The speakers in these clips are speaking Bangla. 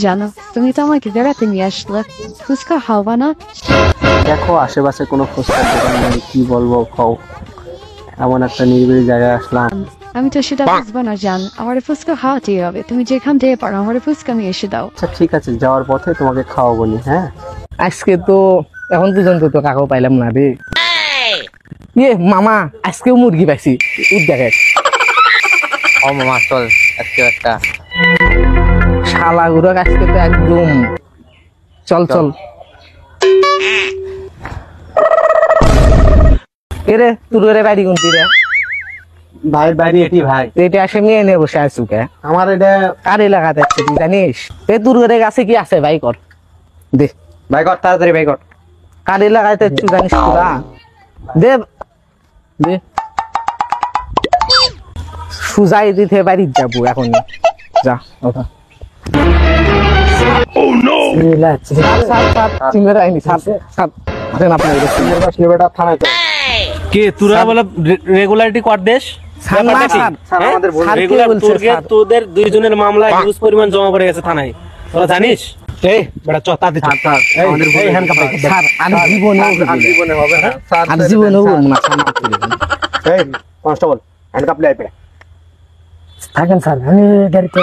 জানো তুমি তো আমাকে বেড়াতে নিয়ে আসলে, ফুচকা খাওয়া না? দেখো আশেপাশে কোনো ফুচকার দোকান নেই, কি বলবো খাও, এমন একটা নিরিবিলি জায়গায় আসলাম। আমি তো সেটা বুঝবো না জান, আমার ফুচকা খাওয়াতেই হবে। তুমি যেখান থেকে পারো আমার ফুচকা নিয়ে এসে দাও। আচ্ছা ঠিক আছে, যাওয়ার পথে তোমাকে খাওয়াবো নি। হ্যাঁ আজকে তো এখন পর্যন্ত তো কাকাও পাইলাম না রে। ইয়ে মামা, আজকেও মুরগি পাইছি, উঠ দেখে। ও মামা চল আজকে একটা। শালা গুলো আজকে তো একদম। চল চল। এরে তোর বাড়ি কোনটি রে? ভাই বাড়ি এটি ভাই। এটা আসে মেয়ে নিয়ে বসে আছো কে? আমার এটা কার এলাকাতে আছে তুই জানিস? এ তোর কাছে কি আছে ভাই কর দে। ভাই কর তাড়াতাড়ি ভাই কর। কার এলাকাতে তুই জানিস তোরা? দে দে। সুজাই দিতে বাড়ি যাবো এখন। যা ওঠা। কে তোরা বলে রেগুলারিটি কর দেশ? তোদের দুইজনের মামলা হিউজ পরিমাণ জমা পড়ে গেছে থানায়, তোরা জানিস? এই বেটা চতা দি এই হ্যান্ডকাপ রাখ স্যার আর জীবনে হবে না স্যার, আর জীবনেও না। এই কনস্টেবল হ্যান্ডকাপ লে আইপড়ে থাকেন স্যার, আমি গাড়িতে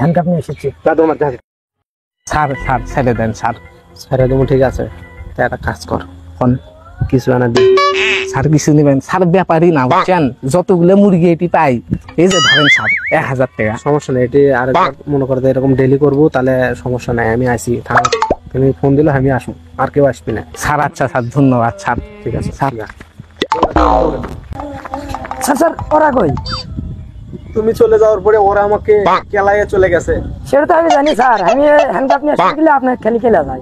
হ্যান্ডকাপ নিয়ে এসেছি। তা তোমার জাহাজ স্যার স্যার ছেড়ে দেন স্যার। ছেড়ে দেবো ঠিক আছে, তা একটা কাজ কর, কোন কিছু আনা দি। স্যার কিছু নেবেন স্যার, ব্যাপারই না বুঝছেন, যতগুলো মুরগি এটি পাই এই যে ধরেন স্যার 1000 টাকা। সমস্যা নেই, এটি আর মনে করতে এরকম ডেলি করবো তাহলে সমস্যা নাই, আমি আসি থানা, তুমি ফোন দিলে আমি আসবো, আর কেউ আসবি না। স্যার আচ্ছা স্যার ধন্যবাদ স্যার। ঠিক আছে স্যার। স্যার স্যার ওরা কই? তুমি চলে যাওয়ার পরে ওরা আমাকে কেলাইয়ে চলে গেছে। সেটা তো আমি জানি স্যার, আমি হ্যান্ডকাপ নিয়ে আসতে গেলে আপনার খালি কেলা যায়।